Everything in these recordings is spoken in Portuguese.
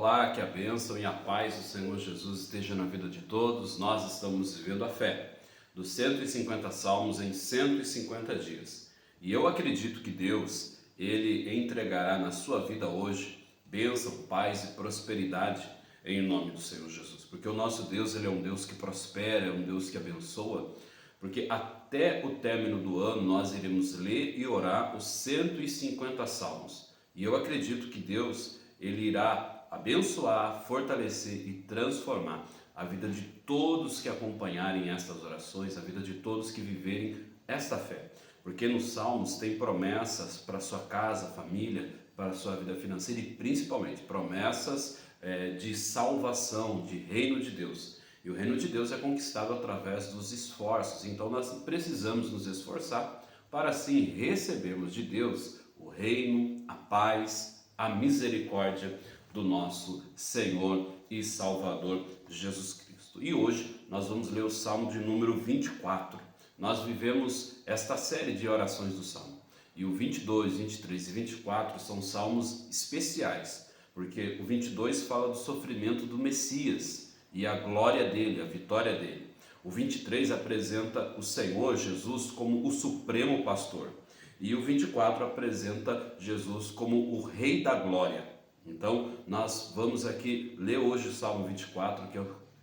Olá, que a bênção e a paz do Senhor Jesus esteja na vida de todos. Nós estamos vivendo a fé dos 150 salmos em 150 dias. E eu acredito que Deus, Ele entregará na sua vida hoje bênção, paz e prosperidade em nome do Senhor Jesus. Porque o nosso Deus, Ele é um Deus que prospera, é um Deus que abençoa. Porque até o término do ano nós iremos ler e orar os 150 salmos. E eu acredito que Deus, Ele irá abençoar, fortalecer e transformar a vida de todos que acompanharem estas orações, a vida de todos que viverem esta fé. Porque nos Salmos tem promessas para a sua casa, família, para a sua vida financeira e principalmente promessas de salvação, de reino de Deus. E o reino de Deus é conquistado através dos esforços, então nós precisamos nos esforçar para assim recebermos de Deus o reino, a paz, a misericórdia do nosso Senhor e Salvador Jesus Cristo. E hoje nós vamos ler o Salmo de número 24. Nós vivemos esta série de orações do Salmo. E o 22, 23 e 24 são salmos especiais, porque o 22 fala do sofrimento do Messias e a glória dele, a vitória dele. O 23 apresenta o Senhor Jesus como o supremo pastor. E o 24 apresenta Jesus como o Rei da Glória. Então, nós vamos aqui ler hoje o Salmo 24, que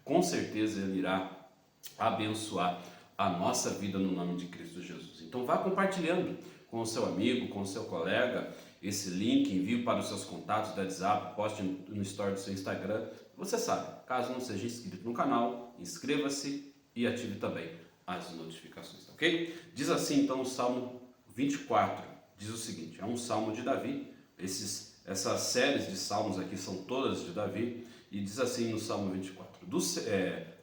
com certeza ele irá abençoar a nossa vida no nome de Cristo Jesus. Então, vá compartilhando com o seu amigo, com o seu colega, esse link, envie para os seus contatos do WhatsApp, poste no story do seu Instagram. Você sabe, caso não seja inscrito no canal, inscreva-se e ative também as notificações, ok? Diz assim então o Salmo 24, diz o seguinte, é um salmo de Davi, essas séries de salmos aqui são todas de Davi, e diz assim no Salmo 24,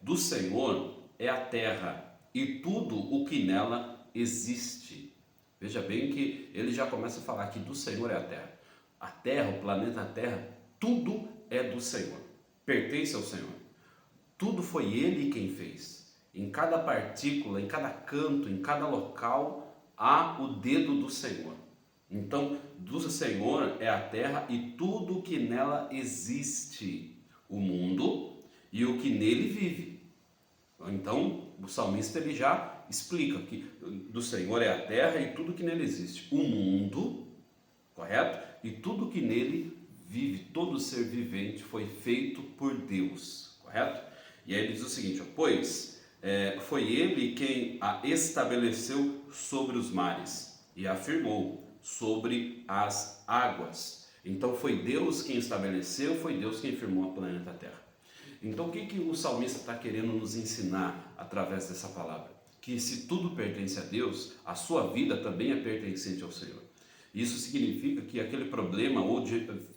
do Senhor é a terra e tudo o que nela existe. Veja bem que ele já começa a falar que do Senhor é a terra. A terra, o planeta Terra, tudo é do Senhor, pertence ao Senhor. Tudo foi Ele quem fez. Em cada partícula, em cada canto, em cada local, há o dedo do Senhor. Então, do Senhor é a terra e tudo o que nela existe, o mundo e o que nele vive. Então, o salmista ele já explica que do Senhor é a terra e tudo que nele existe, o mundo, correto? E tudo que nele vive, todo ser vivente foi feito por Deus, correto? E aí ele diz o seguinte, pois foi ele quem a estabeleceu sobre os mares e afirmou sobre as águas. Então foi Deus quem estabeleceu, foi Deus quem firmou o planeta Terra. Então o que o salmista está querendo nos ensinar através dessa palavra? Que se tudo pertence a Deus, a sua vida também é pertencente ao Senhor. Isso significa que aquele problema ou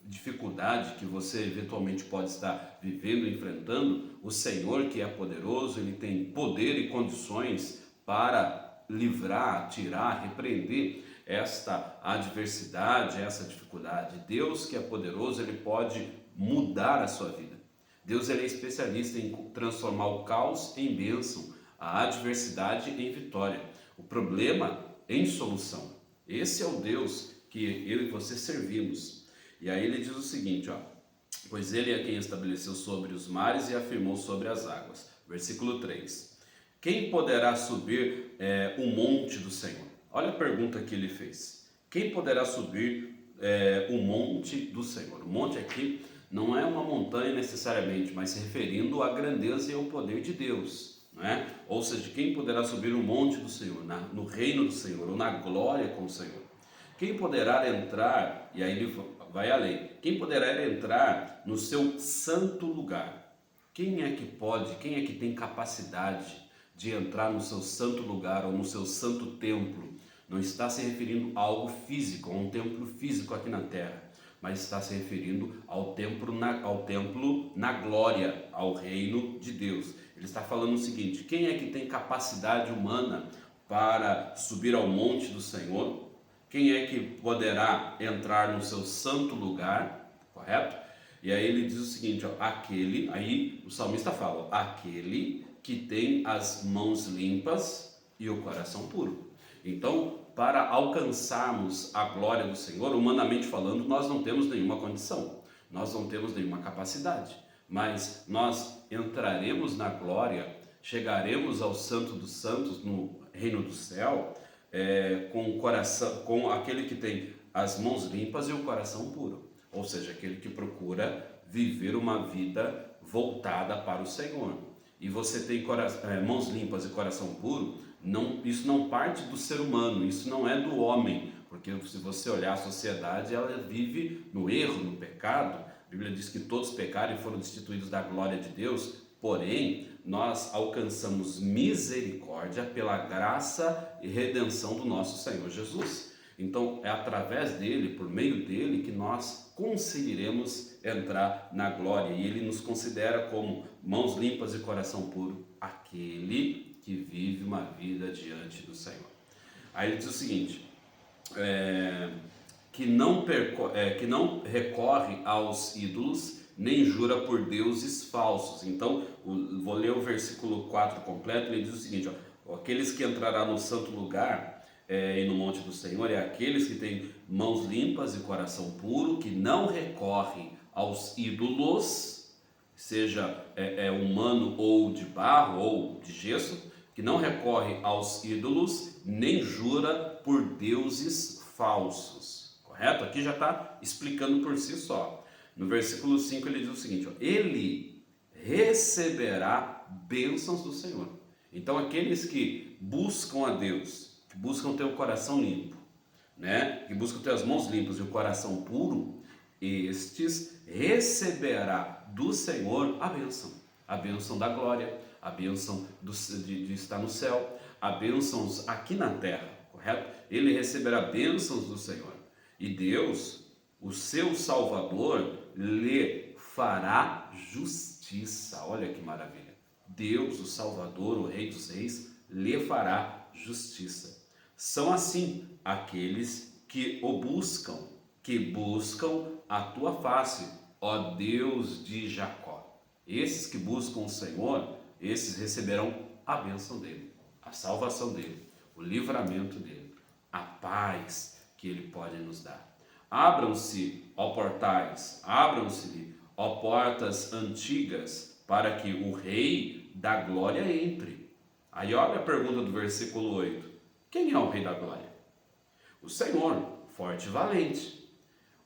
dificuldade que você eventualmente pode estar vivendo, enfrentando, o Senhor que é poderoso, Ele tem poder e condições para livrar, tirar, repreender esta adversidade, essa dificuldade. Deus que é poderoso, Ele pode mudar a sua vida. Deus ele é especialista em transformar o caos em bênção, a adversidade em vitória, o problema em solução. Esse é o Deus que eu e você servimos. E aí ele diz o seguinte, pois ele é quem estabeleceu sobre os mares e afirmou sobre as águas. Versículo 3. Quem poderá subir o monte do Senhor? Olha a pergunta que ele fez. Quem poderá subir o monte do Senhor? O monte aqui não é uma montanha necessariamente, mas se referindo à grandeza e ao poder de Deus. Não é? Ou seja, quem poderá subir o monte do Senhor, no reino do Senhor, ou na glória com o Senhor? Quem poderá entrar, e aí ele vai além, quem poderá entrar no seu santo lugar? Quem é que pode, quem é que tem capacidade de entrar no seu santo lugar ou no seu santo templo? Não está se referindo a algo físico, a um templo físico aqui na terra, mas está se referindo ao templo na glória, ao reino de Deus. Ele está falando o seguinte, quem é que tem capacidade humana para subir ao monte do Senhor? Quem é que poderá entrar no seu santo lugar, correto? E aí ele diz o seguinte, aí o salmista fala, aquele que tem as mãos limpas e o coração puro. Então, para alcançarmos a glória do Senhor, humanamente falando, nós não temos nenhuma condição. nós não temos nenhuma capacidade, mas nós entraremos na glória, chegaremos ao Santo dos Santos, no reino do céu, com o coração, com aquele que tem as mãos limpas e o coração puro, ou seja, aquele que procura viver uma vida voltada para o Senhor. E você tem mãos limpas e coração puro, isso não parte do ser humano, isso não é do homem, porque se você olhar a sociedade, ela vive no erro, no pecado. A Bíblia diz que todos pecaram e foram destituídos da glória de Deus, porém, nós alcançamos misericórdia pela graça e redenção do nosso Senhor Jesus. Então, é através dele, por meio dele, que nós conseguiremos entrar na glória. E ele nos considera como mãos limpas e coração puro, aquele que vive uma vida diante do Senhor. Aí ele diz o seguinte, que não recorre aos ídolos, nem jura por deuses falsos. Então, vou ler o versículo 4 completo, ele diz o seguinte, aqueles que entrarão no santo lugar e no monte do Senhor, é aqueles que têm mãos limpas e coração puro, que não recorrem aos ídolos, seja humano ou de barro ou de gesso, que não recorre aos ídolos, nem jura por deuses falsos. Correto? Aqui já está explicando por si só. No versículo 5 ele diz o seguinte, ele receberá bênçãos do Senhor. Então aqueles que buscam a Deus, que buscam ter o coração limpo, né? Que buscam ter as mãos limpas e o coração puro, estes receberá do Senhor a bênção da glória, a bênção de estar no céu, a bênçãos aqui na terra, correto? Ele receberá bênçãos do Senhor. E Deus, o seu Salvador, lhe fará justiça. Olha que maravilha. Deus, o Salvador, o Rei dos Reis, lhe fará justiça. São assim aqueles que o buscam, que buscam a tua face, ó Deus de Jacó. Esses que buscam o Senhor, esses receberão a bênção dele, a salvação dele, o livramento dele, a paz que ele pode nos dar. Abram-se, ó portais, abram-se, ó portas antigas, para que o Rei da Glória entre. Aí olha a pergunta do versículo 8. Quem é o Rei da Glória? O Senhor, forte e valente.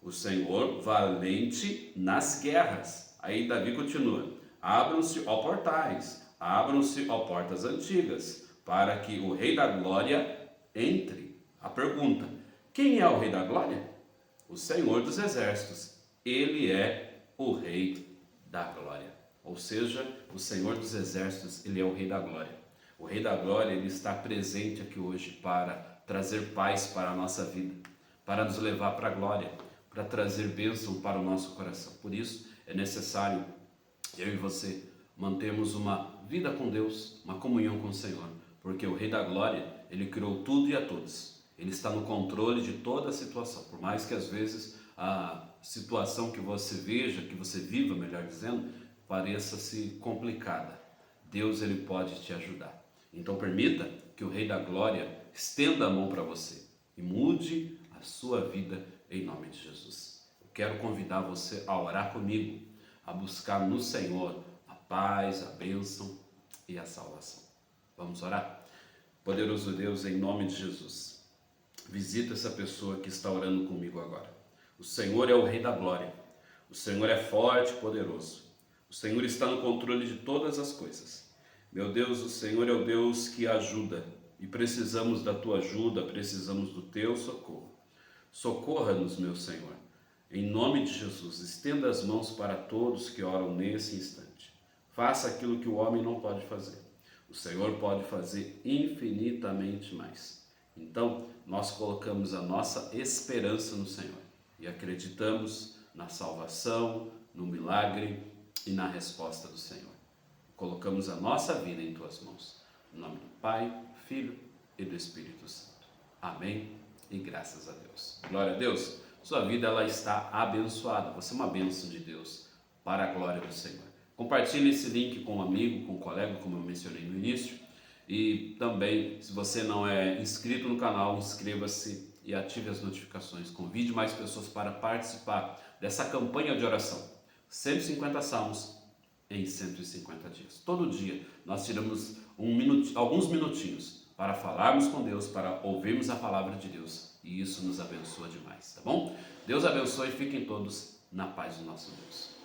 O Senhor, valente nas guerras. Aí Davi continua. Abram-se, ó portais, abram-se, ó portas antigas, para que o Rei da Glória entre. A pergunta, quem é o Rei da Glória? O Senhor dos Exércitos. Ele é o Rei da Glória. Ou seja, o Senhor dos Exércitos, ele é o Rei da Glória. O Rei da Glória, ele está presente aqui hoje para trazer paz para a nossa vida, para nos levar para a glória, para trazer bênção para o nosso coração. Por isso, é necessário eu e você mantermos uma vida com Deus, uma comunhão com o Senhor, porque o Rei da Glória, ele criou tudo e a todos. Ele está no controle de toda a situação, por mais que às vezes a situação que você veja, que você viva, melhor dizendo, pareça-se complicada. Deus, ele pode te ajudar. Então permita que o Rei da Glória estenda a mão para você e mude a sua vida em nome de Jesus. Eu quero convidar você a orar comigo, a buscar no Senhor a paz, a bênção e a salvação. Vamos orar? Poderoso Deus, em nome de Jesus, visita essa pessoa que está orando comigo agora. O Senhor é o Rei da Glória. O Senhor é forte e poderoso. O Senhor está no controle de todas as coisas. Meu Deus, o Senhor é o Deus que ajuda e precisamos da tua ajuda, precisamos do teu socorro. Socorra-nos, meu Senhor. Em nome de Jesus, estenda as mãos para todos que oram nesse instante. Faça aquilo que o homem não pode fazer. O Senhor pode fazer infinitamente mais. Então, nós colocamos a nossa esperança no Senhor e acreditamos na salvação, no milagre e na resposta do Senhor. Colocamos a nossa vida em tuas mãos. Em nome do Pai, Filho e do Espírito Santo. Amém e graças a Deus. Glória a Deus. Sua vida ela está abençoada. Você é uma bênção de Deus para a glória do Senhor. Compartilhe esse link com um amigo, com um colega, como eu mencionei no início. E também, se você não é inscrito no canal, inscreva-se, e ative as notificações. Convide mais pessoas para participar dessa campanha de oração. 150 salmos em 150 dias. Todo dia nós tiramos alguns minutinhos para falarmos com Deus, para ouvirmos a palavra de Deus, e isso nos abençoa demais, tá bom? Deus abençoe e fiquem todos na paz do nosso Deus.